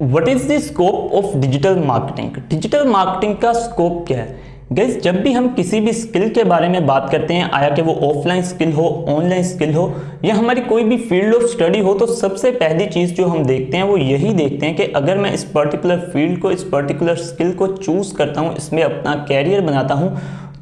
What is the scope of digital marketing. Digital marketing का scope क्या है guys? जब भी हम किसी भी स्किल के बारे में बात करते हैं, आया कि वो ऑफलाइन स्किल हो, ऑनलाइन स्किल हो या हमारी कोई भी फील्ड ऑफ स्टडी हो, तो सबसे पहली चीज़ जो हम देखते हैं वो यही देखते हैं कि अगर मैं इस पर्टिकुलर फील्ड को, इस पर्टिकुलर स्किल को चूज़ करता हूँ, इसमें अपना कैरियर बनाता हूँ,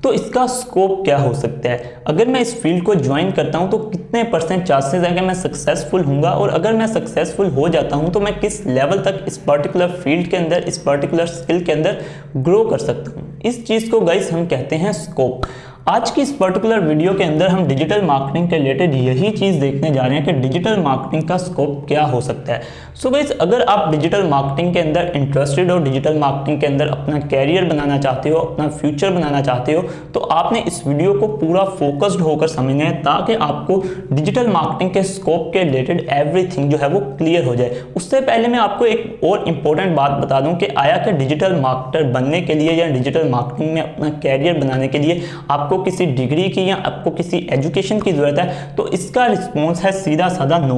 तो इसका स्कोप क्या हो सकता है। अगर मैं इस फील्ड को ज्वाइन करता हूं तो कितने % चांसेस है कि मैं सक्सेसफुल हूँगा, और अगर मैं सक्सेसफुल हो जाता हूं तो मैं किस लेवल तक इस पर्टिकुलर फील्ड के अंदर, इस पर्टिकुलर स्किल के अंदर ग्रो कर सकता हूं। इस चीज़ को गाइस हम कहते हैं स्कोप। आज की इस पर्टिकुलर वीडियो के अंदर हम डिजिटल मार्केटिंग के रिलेटेड यही चीज़ देखने जा रहे हैं कि डिजिटल मार्केटिंग का स्कोप क्या हो सकता है। सो गाइस, अगर आप डिजिटल मार्केटिंग के अंदर इंटरेस्टेड हो, डिजिटल मार्केटिंग के अंदर अपना कैरियर बनाना चाहते हो, अपना फ्यूचर बनाना चाहते हो, तो आपने इस वीडियो को पूरा फोकस्ड होकर समझना है ताकि आपको डिजिटल मार्केटिंग के स्कोप के रिलेटेड एवरीथिंग जो है वो क्लियर हो जाए। उससे पहले मैं आपको एक और इम्पोर्टेंट बात बता दूं कि आया कि डिजिटल मार्केटर बनने के लिए या डिजिटल मार्केटिंग में अपना कैरियर बनाने के लिए आपको किसी डिग्री की या आपको किसी एजुकेशन की जरूरत है, तो इसका रिस्पॉन्स है सीधा साधा नो।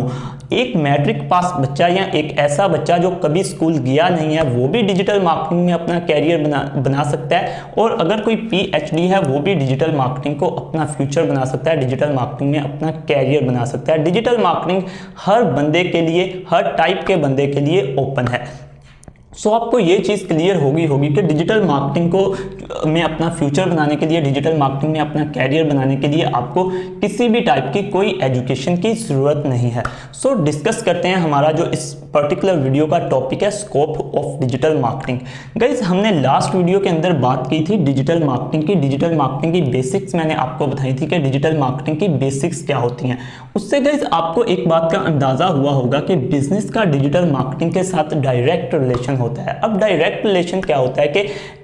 एक मैट्रिक पास बच्चा या एक ऐसा बच्चा जो कभी स्कूल गया नहीं है वो भी डिजिटल मार्केटिंग में अपना कैरियर बना सकता है, और अगर कोई PhD है वो भी डिजिटल मार्केटिंग को अपना फ्यूचर बना सकता है, डिजिटल मार्केटिंग में अपना कैरियर बना सकता है। डिजिटल मार्केटिंग हर बंदे के लिए, हर टाइप के बंदे के लिए ओपन है। सो आपको ये चीज़ क्लियर होगी कि डिजिटल मार्केटिंग को में अपना फ्यूचर बनाने के लिए, डिजिटल मार्केटिंग में अपना कैरियर बनाने के लिए आपको किसी भी टाइप की कोई एजुकेशन की ज़रूरत नहीं है। सो डिस्कस करते हैं हमारा जो इस पर्टिकुलर वीडियो का टॉपिक है, scope of digital marketing. Guys, हमने लास्ट वीडियो के अंदर बात की थी डिजिटल मार्केटिंग की। डिजिटल मार्केटिंग की बेसिक्स मैंने आपको बताई थी कि डिजिटल मार्केटिंग की बेसिक्स क्या होती हैं। उससे गाइस आपको एक बात का अंदाज़ा हुआ होगा कि बिजनेस का डिजिटल मार्केटिंग के साथ डायरेक्ट रिलेशन होता है। अब डायरेक्ट रिलेशन क्या होता है कि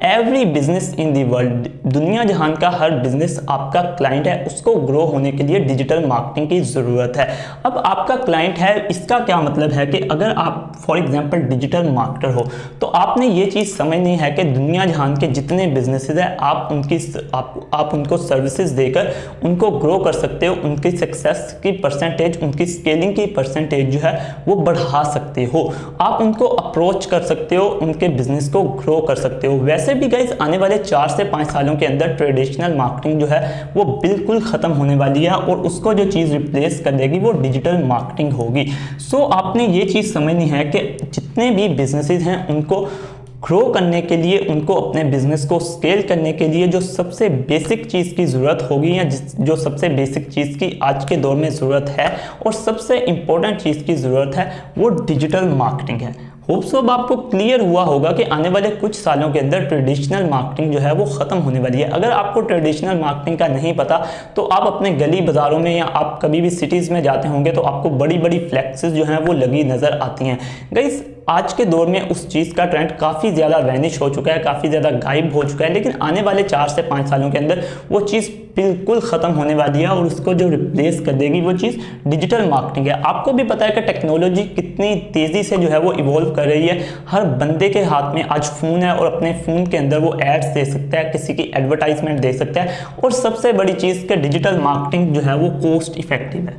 every business in the world, दुनिया जहान का हर बिजनेस आपका क्लाइंट है, उसको ग्रो होने के लिए डिजिटल मार्केटिंग की ज़रूरत है। अब आपका क्लाइंट है, इसका क्या मतलब है कि अगर आप फॉर एग्जांपल डिजिटल मार्केटर हो तो आपने ये चीज़ समझनी है कि दुनिया जहान के जितने बिजनेसेस हैं आप उनको सर्विसेज देकर उनको ग्रो कर सकते हो, उनकी सक्सेस की परसेंटेज, उनकी स्केलिंग की परसेंटेज जो है वो बढ़ा सकते हो। आप उनको अप्रोच कर सकते हो, उनके बिजनेस को ग्रो कर सकते हो। वैसे भी गाइस आने वाले 4 से 5 सालों के अंदर ट्रेडिशनल मार्केटिंग जो है वो बिल्कुल ख़त्म होने वाली है, और उसको जो चीज़ रिप्लेस कर देगी वो डिजिटल मार्केटिंग होगी। सो आपने ये चीज़ समझनी है कि जितने भी बिजनेसेस हैं उनको ग्रो करने के लिए, उनको अपने बिजनेस को स्केल करने के लिए जो सबसे बेसिक चीज़ की ज़रूरत होगी, या जो सबसे बेसिक चीज़ की आज के दौर में ज़रूरत है और सबसे इम्पोर्टेंट चीज़ की ज़रूरत है, वो डिजिटल मार्केटिंग है। होप सो अब आपको क्लियर हुआ होगा कि आने वाले कुछ सालों के अंदर ट्रेडिशनल मार्केटिंग जो है वो ख़त्म होने वाली है। अगर आपको ट्रेडिशनल मार्केटिंग का नहीं पता तो आप अपने गली बाज़ारों में या आप कभी भी सिटीज़ में जाते होंगे तो आपको बड़ी बड़ी फ्लैक्सेस जो हैं वो लगी नज़र आती हैं। गाइस, आज के दौर में उस चीज़ का ट्रेंड काफ़ी ज़्यादा वैनिश हो चुका है, काफ़ी ज़्यादा गायब हो चुका है, लेकिन आने वाले 4 से 5 सालों के अंदर वो चीज़ बिल्कुल ख़त्म होने वाली है, और उसको जो रिप्लेस कर देगी वो चीज़ डिजिटल मार्केटिंग है। आपको भी पता है कि टेक्नोलॉजी कितनी तेज़ी से जो है वो इवॉल्व कर रही है। हर बंदे के हाथ में आज फ़ोन है, और अपने फ़ोन के अंदर वो एड्स दे सकता है, किसी की एडवर्टाइजमेंट दे सकता है, और सबसे बड़ी चीज़ कि डिजिटल मार्केटिंग जो है वो कॉस्ट इफेक्टिव है।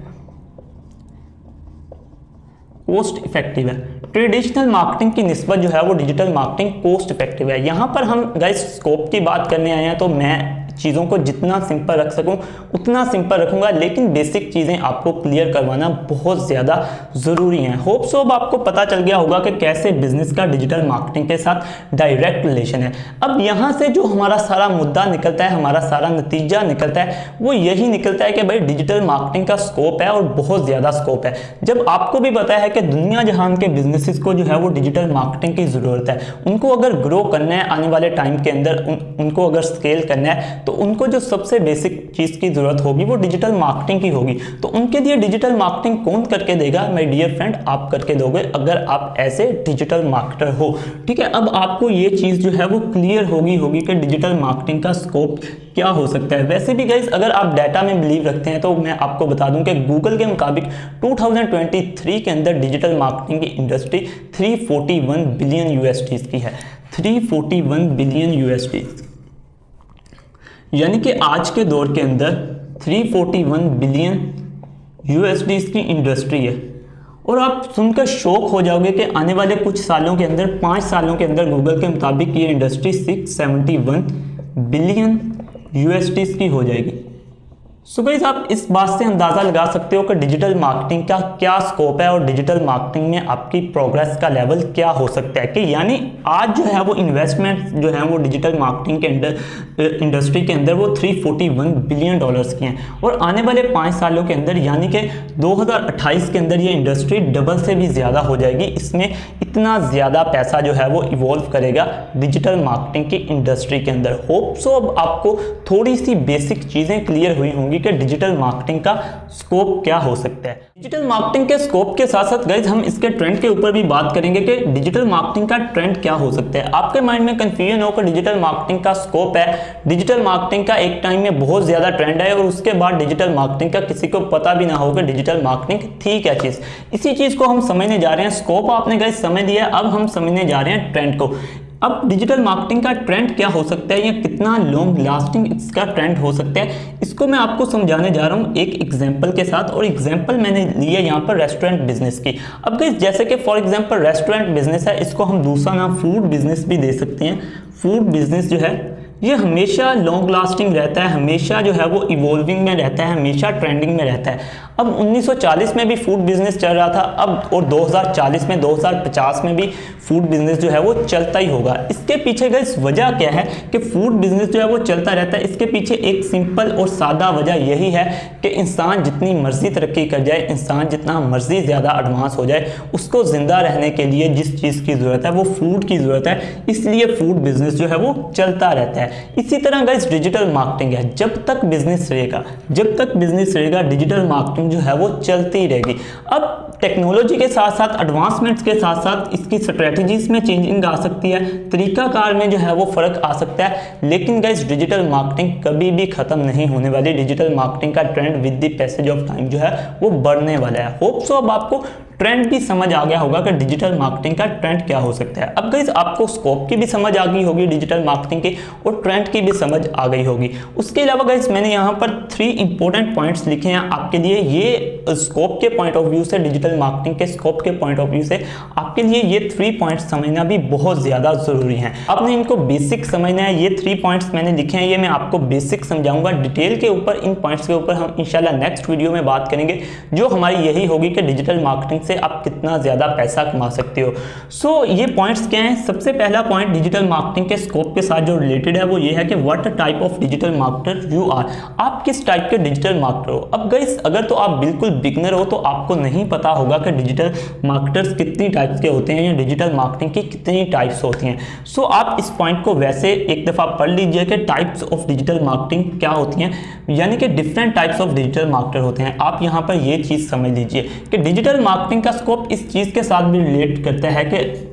कॉस्ट इफेक्टिव है। ट्रेडिशनल मार्केटिंग की निस्बत जो है वो डिजिटल मार्केटिंग कॉस्ट इफेक्टिव है। यहाँ पर हम गाइस स्कोप की बात करने आए हैं, तो मैं चीज़ों को जितना सिंपल रख सकूं उतना सिंपल रखूंगा, लेकिन बेसिक चीज़ें आपको क्लियर करवाना बहुत ज़्यादा ज़रूरी है। होप सो अब आपको पता चल गया होगा कि कैसे बिजनेस का डिजिटल मार्केटिंग के साथ डायरेक्ट रिलेशन है। अब यहाँ से जो हमारा सारा मुद्दा निकलता है, हमारा सारा नतीजा निकलता है, वो यही निकलता है कि भाई डिजिटल मार्केटिंग का स्कोप है, और बहुत ज़्यादा स्कोप है। जब आपको भी पता है कि दुनिया जहान के बिजनेसेस को जो है वो डिजिटल मार्केटिंग की ज़रूरत है, उनको अगर ग्रो करना है आने वाले टाइम के अंदर, उनको अगर स्केल करना है, तो उनको जो सबसे बेसिक चीज़ की ज़रूरत होगी वो डिजिटल मार्केटिंग की होगी। तो उनके लिए डिजिटल मार्केटिंग कौन करके देगा? माय डियर फ्रेंड, आप करके दोगे अगर आप ऐसे डिजिटल मार्केटर हो। ठीक है, अब आपको ये चीज़ जो है वो क्लियर होगी कि डिजिटल मार्केटिंग का स्कोप क्या हो सकता है। वैसे भी गाइस, अगर आप डाटा में बिलीव रखते हैं तो मैं आपको बता दूं कि गूगल के मुताबिक 2023 के अंदर डिजिटल मार्केटिंग की इंडस्ट्री 341 बिलियन USD की है। 341 बिलियन USD, यानी कि आज के दौर के अंदर 341 बिलियन USD की इंडस्ट्री है। और आप सुनकर शॉक हो जाओगे कि आने वाले कुछ सालों के अंदर, 5 सालों के अंदर गूगल के मुताबिक ये इंडस्ट्री 671 बिलियन यूएसडी की हो जाएगी। सो गाइस आप इस बात से अंदाज़ा लगा सकते हो कि डिजिटल मार्केटिंग का क्या स्कोप है और डिजिटल मार्केटिंग में आपकी प्रोग्रेस का लेवल क्या हो सकता है, कि यानी आज जो है वो इन्वेस्टमेंट जो है वो डिजिटल मार्केटिंग के अंदर इंडस्ट्री के अंदर वो 341 बिलियन डॉलर्स की हैं और आने वाले 5 सालों के अंदर यानी कि 2028 के अंदर ये इंडस्ट्री डबल से भी ज़्यादा हो जाएगी। इसमें इतना ज़्यादा पैसा जो है वो इवॉल्व करेगा डिजिटल मार्केटिंग की इंडस्ट्री के अंदर। होप सो अब आपको थोड़ी सी बेसिक चीज़ें क्लियर हुई होंगी कि डिजिटल मार्केटिंग का स्कोप क्या हो सकता है। डिजिटल मार्केटिंग के स्कोप के साथ साथ गाइज हम इसके ट्रेंड के ऊपर भी बात करेंगे कि डिजिटल मार्केटिंग का ट्रेंड क्या हो सकता है। आपके माइंड में कंफ्यूजन हो कि डिजिटल मार्केटिंग का स्कोप है, डिजिटल मार्केटिंग का एक टाइम में बहुत ज्यादा ट्रेंड है और उसके बाद डिजिटल मार्केटिंग का किसी को पता भी ना हो कि डिजिटल मार्केटिंग थी क्या चीज। इसी चीज को हम समझने जा रहे हैं। स्कोप आपने गाइज समझ लिया, अब हम समझने जा रहे हैं ट्रेंड को। अब डिजिटल मार्केटिंग का ट्रेंड क्या हो सकता है या कितना लॉन्ग लास्टिंग इसका ट्रेंड हो सकता है, इसको मैं आपको समझाने जा रहा हूँ एक एग्जांपल के साथ। और एग्जांपल मैंने लिया यहाँ पर रेस्टोरेंट बिजनेस की। अब गाइस जैसे कि फॉर एग्जांपल रेस्टोरेंट बिजनेस है, इसको हम दूसरा नाम फूड बिजनेस भी दे सकते हैं। फूड बिजनेस जो है ये हमेशा लॉन्ग लास्टिंग रहता है, हमेशा जो है वो इवॉल्विंग में रहता है, हमेशा ट्रेंडिंग में रहता है। अब 1940 में भी फूड बिजनेस चल रहा था, अब और 2040 में 2050 में भी फूड बिजनेस जो है वो चलता ही होगा। इसके पीछे गाइस वजह क्या है कि फूड बिजनेस जो है वो चलता रहता है। इसके पीछे एक सिंपल और सादा वजह यही है कि इंसान जितनी मर्जी तरक्की कर जाए, इंसान जितना मर्जी ज़्यादा एडवांस हो जाए, उसको ज़िंदा रहने के लिए जिस चीज़ की ज़रूरत है वो फूड की ज़रूरत है, इसलिए फूड बिजनेस जो है वो चलता रहता है। इसी तरह गाइस डिजिटल मार्केटिंग है, जब तक बिजनेस रहेगा, जब तक बिजनेस रहेगा डिजिटल मार्केटिंग जो है वो चलती रहेगी। अब टेक्नोलॉजी के साथ साथ एडवांसमेंट्स के साथ साथ इसकी स्ट्रेटजीज में चेंजिंग आ सकती है, तरीकाकार में जो है वो फर्क आ सकता है, लेकिन गाइस डिजिटल मार्केटिंग कभी भी खत्म नहीं होने वाली। डिजिटल मार्केटिंग का trend with the passage of time जो है वो बढ़ने वाला है। होप सो अब आपको ट्रेंड भी समझ आ गया होगा कि डिजिटल मार्केटिंग का ट्रेंड क्या हो सकता है। अब गाइस आपको स्कोप की भी समझ आ गई होगी डिजिटल मार्केटिंग की और ट्रेंड की भी समझ आ गई होगी। उसके अलावा गाइस मैंने यहाँ पर 3 इंपॉर्टेंट पॉइंट्स लिखे हैं आपके लिए। ये स्कोप के पॉइंट ऑफ व्यू से, डिजिटल मार्केटिंग के स्कोप के पॉइंट ऑफ व्यू से आपके लिए ये 3 पॉइंट्स समझना भी बहुत ज्यादा जरूरी है। आपने इनको बेसिक समझना है। ये 3 पॉइंट्स मैंने लिखे हैं, ये मैं आपको बेसिक समझाऊंगा। डिटेल के ऊपर इन पॉइंट्स के ऊपर हम इंशाल्लाह नेक्स्ट वीडियो में बात करेंगे, जो हमारी यही होगी कि डिजिटल मार्केटिंग से आप कितना ज्यादा पैसा कमा सकते हो। सो ये पॉइंट्स क्या हैं? सबसे पहला पॉइंट डिजिटल मार्केटिंग के स्कोप के साथ जो रिलेटेड है वो ये है कि what type of digital marketer you are. आप किस टाइप के डिजिटल मार्केटर हो। अब गाइस अगर तो आप बिल्कुल बिगनर हो तो आपको नहीं पता होगा कि डिजिटल मार्केटर्स कितनी टाइप्स के होते हैं या डिजिटल मार्केटिंग की कितनी टाइप्स होती हैं। सो आप इस पॉइंट को वैसे एक दफा पढ़ लीजिए कि टाइप्स ऑफ डिजिटल मार्केटिंग क्या होती हैं, यानी कि different types of digital marketer होते हैं। आप यहाँ पर ये चीज समझ लीजिए कि डिजिटल मार्केटिंग का स्कोप इस चीज के साथ भी रिलेट करता है कि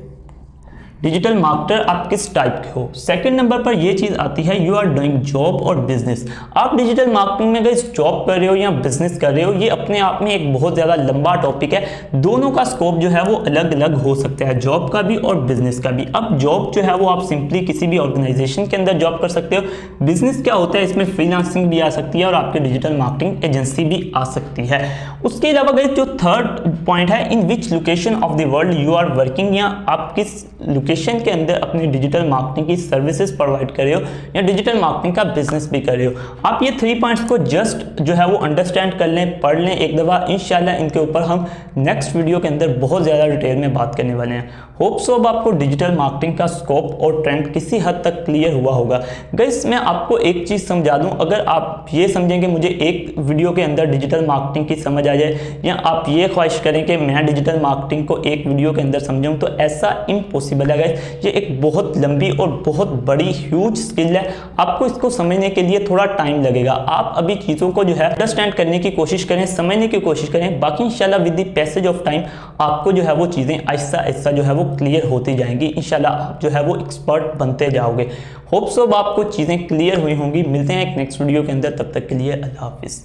डिजिटल मार्केटर आप किस टाइप के हो। सेकंड नंबर पर यह चीज आती है यू आर डूइंग जॉब और बिजनेस। आप डिजिटल मार्केटिंग में गाइस जॉब कर रहे हो या बिजनेस कर रहे हो, ये अपने आप में एक बहुत ज्यादा लंबा टॉपिक है। दोनों का स्कोप जो है वो अलग अलग हो सकता है, जॉब का भी और बिजनेस का भी। अब जॉब जो है वो आप सिंपली किसी भी ऑर्गेनाइजेशन के अंदर जॉब कर सकते हो। बिजनेस क्या होता है, इसमें फ्रीलांसिंग भी आ सकती है और आपकी डिजिटल मार्केटिंग एजेंसी भी आ सकती है। उसके अलावा गाइस जो थर्ड पॉइंट है, in which location of the world you are working, या आप किस लोकेशन के अंदर अपनी डिजिटल मार्केटिंग की सर्विसेज प्रोवाइड कर रहे हो या डिजिटल मार्केटिंग का बिजनेस भी कर रहे हो। आप ये 3 पॉइंट्स को जस्ट जो है वो अंडरस्टैंड कर लें, पढ़ लें एक दफ़ा। इंशाल्लाह इनके ऊपर हम नेक्स्ट वीडियो के अंदर बहुत ज़्यादा डिटेल में बात करने वाले हैं। होप सो अब आपको डिजिटल मार्केटिंग का स्कोप और ट्रेंड किसी हद तक क्लियर हुआ होगा। गाइस मैं आपको एक चीज़ समझा दूं, अगर आप ये समझेंगे मुझे एक वीडियो के अंदर डिजिटल मार्केटिंग की समझ आ जाए, या आप ये ख्वाहिश करें कि मैं डिजिटल मार्केटिंग को एक वीडियो के अंदर समझूं, तो ऐसा इम्पॉसिबल है गाइस। ये एक बहुत लंबी और बहुत बड़ी ह्यूज स्किल है। आपको इसको समझने के लिए थोड़ा टाइम लगेगा। आप अभी चीज़ों को जो है अंडरस्टैंड करने की कोशिश करें, समझने की कोशिश करें। बाकी इंशाल्लाह with the passage of time आपको जो है वो चीज़ें आहिस्ता आहिस्ता जो है वो क्लियर होती जाएंगी। इंशाल्लाह आप जो है वो एक्सपर्ट बनते जाओगे। होप सो अब आपको चीज़ें क्लियर हुई होंगी। मिलते हैं एक नेक्स्ट वीडियो के अंदर, तब तक के लिए अल्लाह हाफिज़।